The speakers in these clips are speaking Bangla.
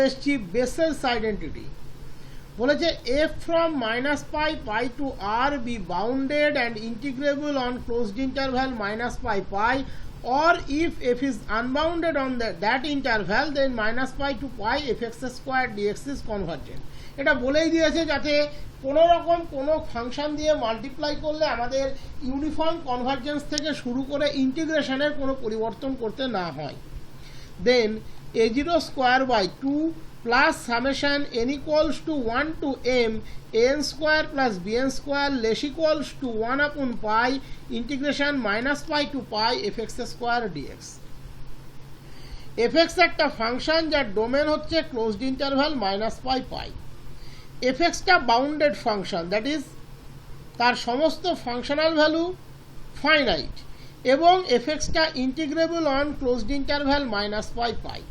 এসছি বেসেলস আইডেন্টিটি। বলেছে f from minus pi to r be bounded and integrable on closed interval minus pi, or if f is unbounded on that interval, then minus pi to pi fx square dx is convergent. এটা বলেই দিয়েছে যাতে কোনো রকম কোনো ফাংশন দিয়ে মাল্টিপ্লাই করলে আমাদের ইউনিফর্ম কনভার্জেন্স থেকে শুরু করে ইন্টিগ্রেশনের কোনো পরিবর্তন করতে না হয়। Then a0 square by 2 plus summation n equals to 1 to m an square plus bn square less equals to 1 upon pi integration minus pi to pi fx square dx. fx একটা ফাংশন যার ডোমেন হচ্ছে closed interval minus pi। fx টা বাউন্ডেড ফাংশন, দ্যাট ইজ তার সমস্ত ফাংশনাল ভ্যালু ফাইনাইট, এবং fx টা integrable on closed interval minus pi।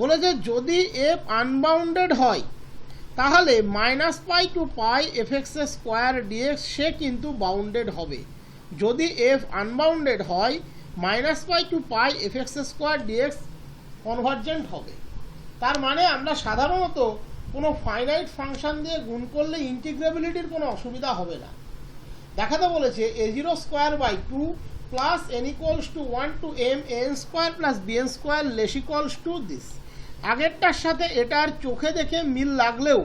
বলেছে যদি f আনবাউন্ডেড হয় তাহলে minus pi to pi fx square dx সে কিন্তু বাউন্ডেড হবে। যদি f আনবাউন্ডেড হয় minus pi to pi fx square dx convergent হবে। তার মানে আমরা সাধারণত কোনো ফাইনাইট ফাংশন দিয়ে গুণ করলে ইন্টিগ্রেবিলিটির কোনো অসুবিধা হবে না। দেখাতে বলেছে a0 square by 2 plus n equals to 1 to m an square plus bn square less equals to this. আগেরটার সাথে এটার চোখে দেখে মিল লাগলেও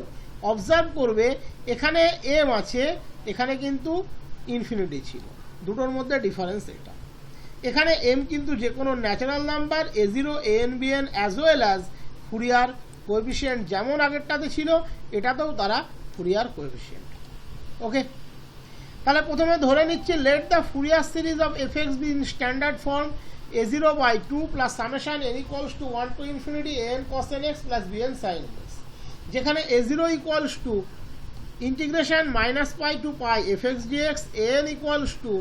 অবজার্ভ করবে এখানে m আছে, এখানে কিন্তু ইনফিনিটি ছিল, দুটোর মধ্যে ডিফারেন্স এটা। এখানে m কিন্তু যে কোনো natural number a0 an bn as well as Fourier coefficient যেমন আগেরটাতে ছিল এটাতেও তারা ফুরিয়ার কোএফিসিয়েন্ট। ওকে, তাহলে প্রথমে ধরে নিচ্ছি let the Fourier series of fx be in standard form a0 by 2 plus summation n equals to 1 to infinity an cos nx plus bn sin nx, যেখানে a0 equals to integration minus pi to pi fx dx, an equals to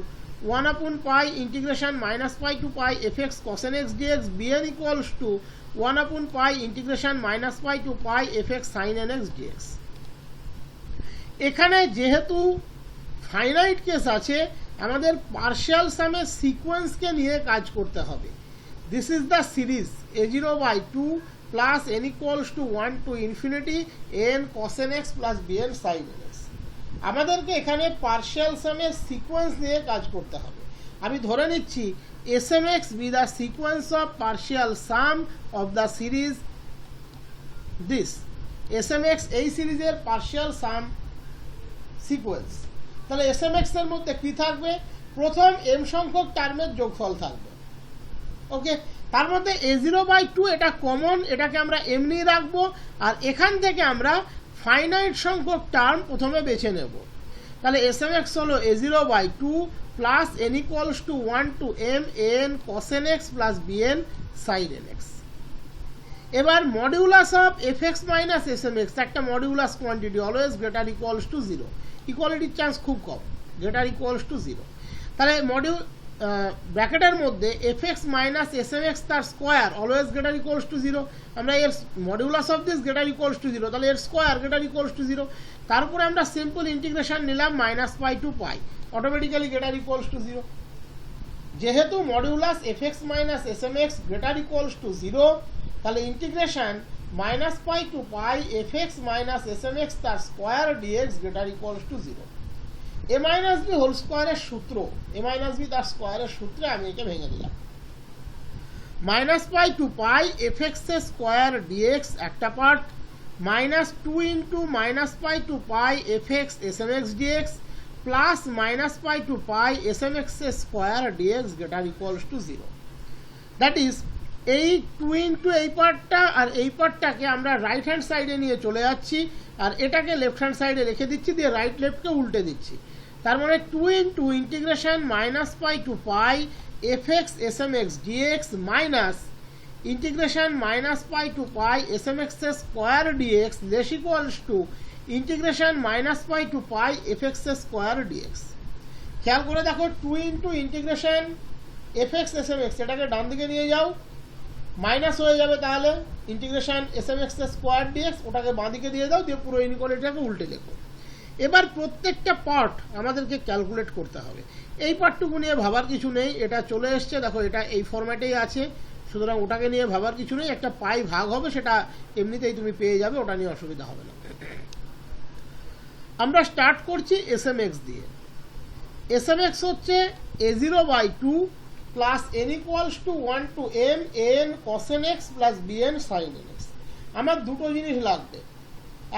1 upon pi integration minus pi to pi fx cos nx dx, bn equals to 1 upon pi integration minus pi to pi fx sin nx dx। এখানে যেহেতু ফাইনাইট কেস আছে আমাদের পার্শিয়াল সামের সিকোয়েন্সকে নিয়ে কাজ করতে হবে। This is the series a0 by 2 plus n equals to 1 to infinity an cos nx plus bn sin nx। আমাদেরকে এখানে পার্শিয়াল সামের সিকোয়েন্স নিয়ে কাজ করতে হবে। আমি ধরে নিচ্ছি smx B the sequence of partial sum of the series this. smx এই সিরিজের পার্শিয়াল সাম সিকোয়েন্স। তাহলে smx এর মধ্যে কি থাকবে? প্রথম m সংখ্যক টার্মের যোগফল থাকবে। ওকে, তার মধ্যে a0 বাই 2 এটা কমন, এটাকে আমরা এমনি রাখবো, আর এখান থেকে আমরা ফাইনাইট সংখ্যক টার্ম প্রথমে বেছে নেব। তাহলে smx হলো a0 by 2 plus n equals to 1 to m an cos nx plus bn sin nx। এবার modulus of fx minus smx একটা modulus quantity always greater equals to 0, ইকুয়ালিটির চান্স খুব কম, গ্রেটার ইকুয়ালস টু 0। তাহলে মডিউল ব্র্যাকেটের মধ্যে fx মাইনাস smx তার square always greater equals to 0, আমরা এর modulus of this greater equals to 0, তাহলে এর স্কোয়ার গ্রেটার ইকুয়ালস টু 0। তারপরে আমরা সিম্পল ইন্টিগ্রেশন নিলাম minus pi to pi, automatically greater equals to 0। যেহেতু modulus fx minus smx greater equals to 0, তাহলে integration minus pi to pi fx minus smx তার square dx greater equals to 0। a minus B whole স্কোয়ারের সূত্র, a মাইনাস বি তার স্কোয়ারের সূত্রে আমি একে ভেঙে দিলাম। Minus pi to pi fx square dx একটা পার্ট, minus 2 into minus pi to pi fx smx dx plus minus pi to pi smx square dx greater equals to 0। That is এই 2 ইন্টু এই পার্টটা আর এই পার্টটাকে আমরা রাইট হ্যান্ড সাইডে নিয়ে চলে যাচ্ছি, আর এটাকে লেফট হ্যান্ড সাইডে রেখে দিচ্ছি, দিয়ে রাইট লেফটকে উল্টে দিচ্ছি। তার মানে 2 into integration minus pi to pi fx smx dx minus integration minus pi to pi smx square dx less equals to integration minus pi to pi fx square dx। খেয়াল করে দেখো 2 ইন্টু ইন্টিগ্রেশন fx smx এটাকে ডান দিকে নিয়ে যাও, মাইনাস হয়ে যাবে, তাহলে ইন্টিগ্রেশন smx স্কোয়ার dx ওটাকে বাঁ দিকে দিয়ে দাও, দিয়ে পুরো ইনইকুয়ালিটিটাকে উল্টে লেখো। এবার প্রত্যেকটা পার্ট আমাদেরকে ক্যালকুলেট করতে হবে। এই পার্টটুকু নিয়ে ভাবার কিছু নেই, এটা চলে এসছে, দেখো এটা এই ফরম্যাটেই আছে। সুতরাং ওটাকে নিয়ে ভাবার কিছু নেই, একটা পাই ভাগ হবে, সেটা এমনিতেই তুমি পেয়ে যাবে, ওটা নিয়ে অসুবিধা হবে না। আমরা স্টার্ট করছি এস এম এক্স দিয়ে। এস এম এক্স হচ্ছে a0/2 plus n equals to 1 to m an cos nx plus bn sin nx। আমার দুটো জিনিস লাগবে,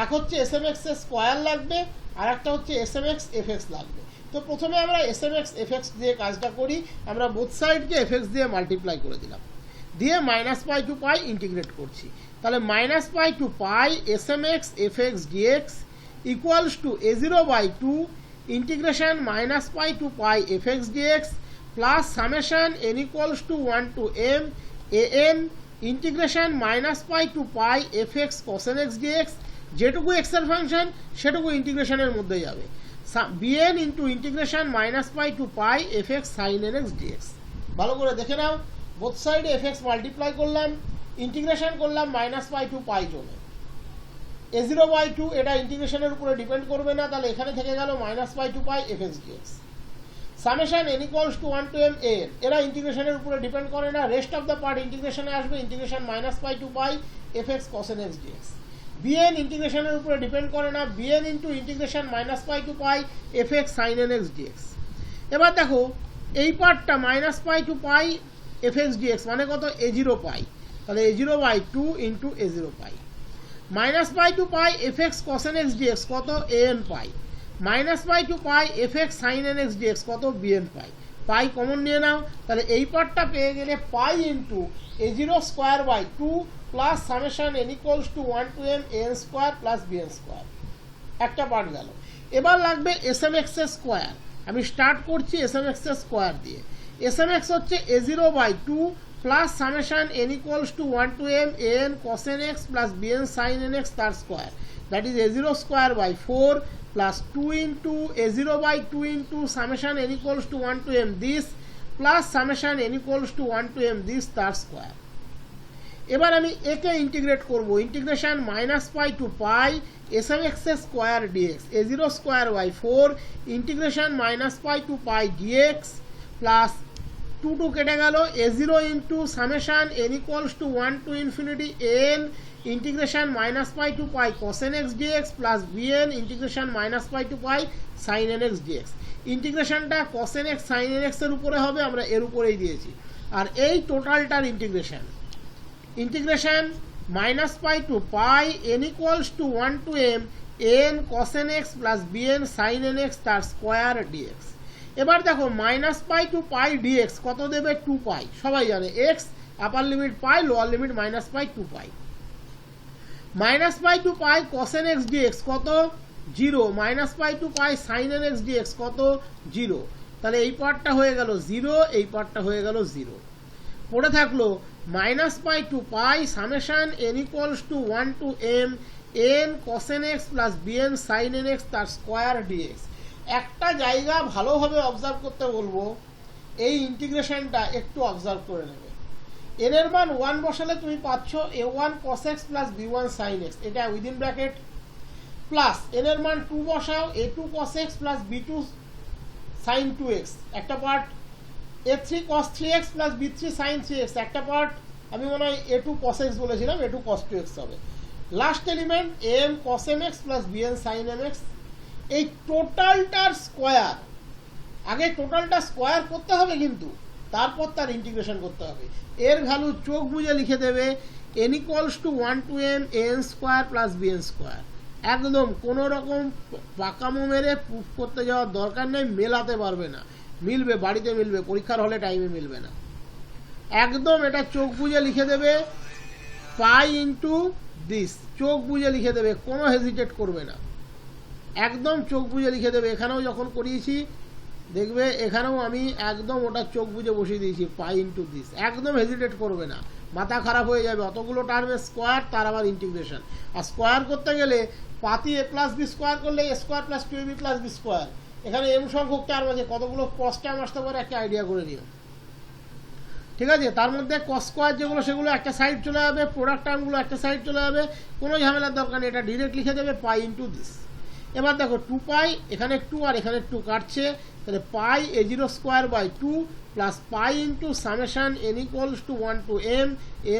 এক হচ্ছে এস এম এক্স এর স্কোয়ার লাগবে, আর একটা হচ্ছে S M X F X লাগবে। তো প্রথমে আমরা S M X F X দিয়ে কাজটা করি। আমরা বোথ সাইডকে এফ এক্স দিয়ে মাল্টিপ্লাই করে দিলাম, দিয়ে -π to π ইন্টিগ্রেট করছি। তাহলে -π to π S M X F X DX equals to a0/2 integration -π to π F X DX plus summation n equals to 1 to m an integration -π to π F X cos nx dx। যেটুকু এক্স এর ফাংশন সেটুকু ইন্টিগ্রেশনের মধ্যে যাবে, bn into integration -π to π F X sin nx dx। ভালো করে দেখে নাও, বোথ সাইডে এফ এক্স মাল্টিপ্লাই করলাম, ইন্টিগ্রেশন করলাম -π to π জন্য। a0/2 এটা ইন্টিগ্রেশনের উপরে ডিপেন্ড করবে না, তাহলে এখানে থেকে গেল -π to π F X dx। Summation n equals to 1 to m an, এরা ইন্টিগ্রেশনের উপরে ডিপেন্ড করে না, রেস্ট অফ দ্য পার্ট ইন্টিগ্রেশনে আসবে, integration -π to π F X cos nx dx। bn ইন্টিগ্রেশনের উপরে ডিপেন্ড করে না, bn into integration -π to π F X sin nx dx। এবার দেখো এই পার্টটা -π to π এফ এক্স dx মানে কত, a0π, তাহলে a0/2 into a0π। -π to π F X cos nx dx কত, an π, -π to π F X sin nx dx কত, bn π। পাই কমন নিয়ে নাও, তাহলে এই পার্টটা পেয়ে গেলে π into a0²/2 plus summation n equals to 1 to m an square plus bn square. একটা পার্ট গেল। এবার লাগবে এস এম এক্স এর স্কোয়ার। আমি স্টার্ট করছি এস এম এক্স এর স্কোয়ার দিয়ে। এস এম এক্স হচ্ছে a0/2 plus summation n equals to 1 to m an cos nx plus bn sin nx তার square, that is a0²/4 plus 2 into a0/2 into summation n equals to 1 to m this plus summation n equals to 1 to m this তার স্কোয়ার। এবার আমি একে ইন্টিগ্রেট করব, integration -π to π S M X এর square DX a0²/4 integration -π to π DX plus 2 কেটে গেল, a0 into summation n equals to 1 to infinity n integration -π to π cos nx dx plus bn integration -π to π sin nx dx। ইন্টিগ্রেশনটা cos nx sin nx এর উপরে হবে, আমরা এর উপরেই দিয়েছি। আর এই টোটালটার integration -π to π n equals to 1 to m an cos nx plus bn sin nx তার স্কোয়ার dx। এবার দেখো -π to π dx কত দেবে, 2π, সবাই জানে x upper limit π, lower limit -π 2π। -π to π cos nx dx কত, 0, -π to π sin nx dx কত, 0। তাহলে এই পার্টটা হয়ে গেল 0, এই পার্টটা হয়ে গেল 0। পড়ে থাকলো -π to π summation n equals to 1 to m an cos nx plus bn sin nx তার স্কোয়ার dx। একটা জায়গা ভালোভাবে অবজার্ভ করতে বলবো, এই ইন্টিগ্রেশনটা একটু অবজার্ভ করে নেবে। n এর মান 1 বসালে তুমি পাচ্ছ a1 cos x plus b1 sin x, এটা উইদিন ব্র্যাকেট, প্লাস n এর মান 2 বসাও a2 cos x plus b2 sin 2x একটা part, a3 cos 3x plus b3 sin 3x একটা পার্ট, আমি মনে হয় a2 cos x বলেছিলাম, a2 cos 2x হবে। Last element am cos mx plus bn sin mx। এই টোটালটার স্কোয়ার, আগে টোটালটা স্কোয়ার করতে হবে, কিন্তু তারপর তার ইন্টিগ্রেশন করতে হবে। এর ভ্যালু চোখ বুঝে লিখে দেবে n equals to 1 to m an square plus bn square. একদম কোনো রকম পাকামো মেরে প্রুফ করতে যাওয়ার দরকার নেই, মেলাতে পারবে না, মিলবে বাড়িতে মিলবে, পরীক্ষার হলে টাইমে মিলবে না। একদম এটা চোখ বুঝে লিখে দেবে, পাই ইন্টু দিস, চোখ বুঝে লিখে দেবে, কোনো হেজিটেট করবে না, একদম চোখ বুঝে লিখে দেবে। এখানেও যখন করিয়েছি দেখবে, এখানেও আমি একদম ওটা চোখ বুঝে বসিয়ে দিয়েছি, পাই ইন্টু দিস, একদম হেজিটেট করবে না, মাথা খারাপ হয়ে যাবে, অতগুলো টার্মের স্কোয়ার তার আবার ইন্টিগ্রেশন। আর স্কোয়ার করতে গেলে পাতি a প্লাস বি স্কোয়ার করলে a square plus 2ab plus B square, এখানে m সংখ্যক টার্ম আছে, কতগুলো কস টার্ম আসতে পারে একটা আইডিয়া করে নিও, ঠিক আছে। তার মধ্যে কস স্কোয়ার যেগুলো সেগুলো একটা সাইড চলে যাবে, প্রোডাক্ট টার্মগুলো একটা সাইড চলে যাবে, কোনো ঝামেলার দরকার নেই, এটা ডিরেক্ট লিখে দেবে পাই ইন্টু দিস। এবার দেখো 2π, এখানে 2 আর এখানে 2 কাটছে, তাহলে pi a0 square by 2 plus pi into summation n equals to 1 to m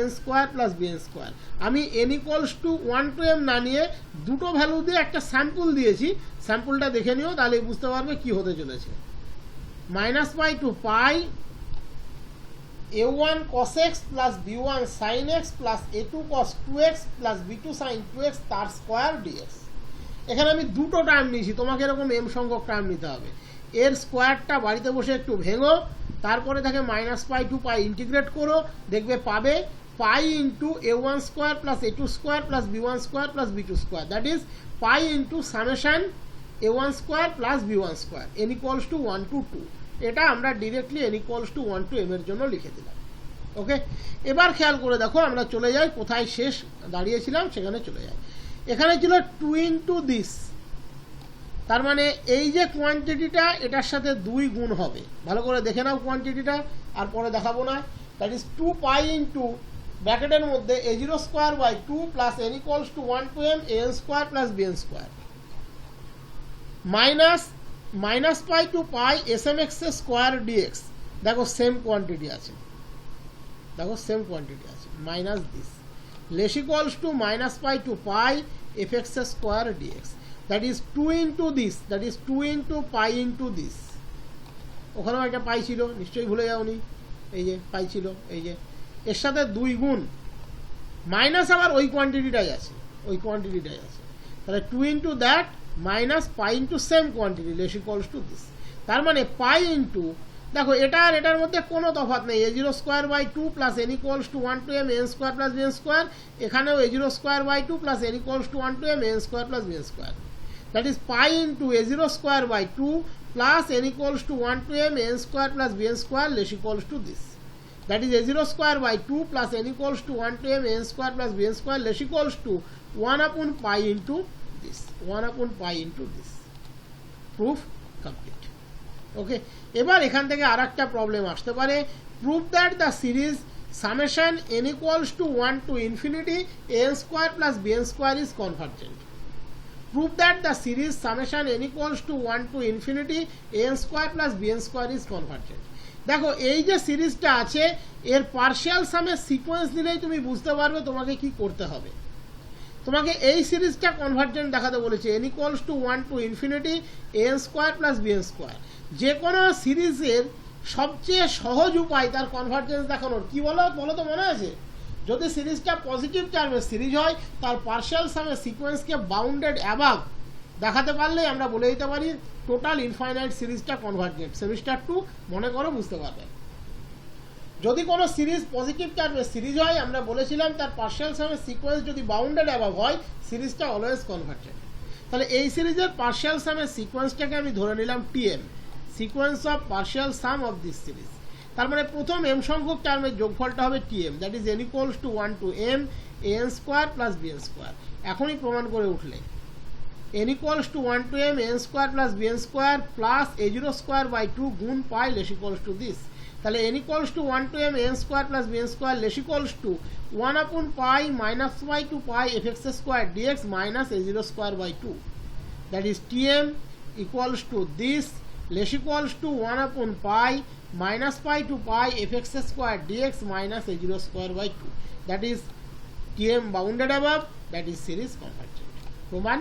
n square plus bn square. আমি n equals to 1 to m না নিয়ে দুটো ভ্যালু দিয়ে একটা স্যাম্পল দিয়েছি, স্যাম্পলটা দেখে নিও, তাহলে বুঝতে পারবে কি হতে চলেছে। Minus pi to pi a1 cos x plus b1 sin x plus a2 cos 2x plus b2 sin 2x তার স্কোয়ার dx। এখানে আমি দুটো টার্ম নিয়েছি, তোমাকে এরকম m সংখ্যক টার্ম নিতে হবে। এর স্কোয়ারটা বাড়িতে বসে একটু ভেঙো, তারপরে থাকে minus pi to pi integrate করো, দেখবে পাবে pi into a1 square plus a2 square plus b1 square plus b2 square, that is pi into summation a1 square plus b1 square n equals to 1 to 2। এটা আমরা directly n equals to 1 to m এর জন্য লিখে দিলাম। ওকে, এবার খেয়াল করে দেখো, আমরা চলে যাই কোথায় শেষ দাঁড়িয়েছিলাম সেখানে চলে যাই। এখানে ছিল 2 ইন্টু দিস, তার মানে এই যে কোয়ান্টিটিটা এটার সাথে 2 গুণ হবে। ভালো করে দেখে নাও কোয়ান্টিটিটা, আর পরে দেখাবো না। দ্যাট ইজ 2 পাই ইন্টু ব্র্যাকেটের মধ্যে a0 square by 2 plus n equals to 1 to m an square plus bn square minus pi to pi smx square dx। দেখো সেম কোয়ান্টিটি আছে, minus this less equals to minus pi to pi fx square dx। That is 2 into this, that is 2 into pi into this. ওখানেও একটা পাই ছিল, নিশ্চয়ই ভুলে যাওনি, এই যে পাই ছিল, এই যে এর সাথে 2 গুণ মাইনাস আবার ওই কোয়ান্টিটিটাই আছে, তাহলে 2 into that minus pi into same quantity less equals to this. তার মানে পাই ইন্টু, দেখো এটা আর এটার মধ্যে কোনো তফাৎ নেই, a0 square by 2 plus n equals to 1 to m n square plus bn square, এখানেও a0 square by 2 plus n equals to 1 to m n square plus bn square. That is pi into a0 square by 2 plus n equals to 1 to m n square plus bn square less equals to this. That is a0 square by 2 plus n equals to 1 to m n square plus bn square less equals to 1 upon pi into this. Proof complete. Okay. এবার এখান থেকে আরেকটা প্রবলেম আসতে পারে। Prove that the series summation n equals to 1 to infinity n square plus bn square is convergent. Prove that the series summation n equals to 1 to infinity n square plus bn square is convergent. দেখো এই যে সিরিজটা আছে এর পার্শিয়াল সামের সিকোয়েন্স দিলেই তুমি বুঝতে পারবে তোমাকে কি করতে হবে। তোমাকে এই সিরিজটা কনভার্জেন্ট দেখাতে বলেছে n equals to 1 to infinity n square plus bn square। যে কোনো সিরিজের সবচেয়ে সহজ উপায় তার কনভার্জেন্স দেখানোর কি বলো তো মনে আছে? যদি সিরিজটা পজিটিভ টার্মের সিরিজ হয় তার পার্শিয়াল সামের সিকোয়েন্সকে বাউন্ডেড অ্যাবাভ দেখাতে পারলেই আমরা বলে দিতে পারি টোটাল ইনফাইনাইট সিরিজটা কনভার্জেন্ট। সেমিস্টার 2 মনে করো বুঝতে পারবে। যদি কোনো সিরিজ পজিটিভ টার্মের সিরিজ হয় আমরা বলেছিলাম তার পার্শিয়াল সামের সিকোয়েন্স যদি বাউন্ডেড অ্যাবাভ হয় সিরিজটা অলওয়েজ কনভার্জেন্ট। তাহলে এই সিরিজের পার্শিয়াল সামের সিকোয়েন্সটাকে আমি ধরে নিলাম TM, sequence of partial sum of this series. তার মানে প্রথম m সংখ্যক টার্মের যোগফলটা হবে tm, that is n equals to 1 to m an square plus bn square. এখনই প্রমাণ করে উঠলে n equals to 1 to m an square plus bn square plus a0 square by 2 গুণ pi less equals to this. তাহলে n equals to 1 to m an square plus bn square less equals to 1 upon pi minus pi to pi fx square dx minus a0 square by 2, that is tm equals to this less equals to 1 upon pi minus pi to pi fx square dx minus a0 square by 2. That is tm bounded above, that is series convergent. Proman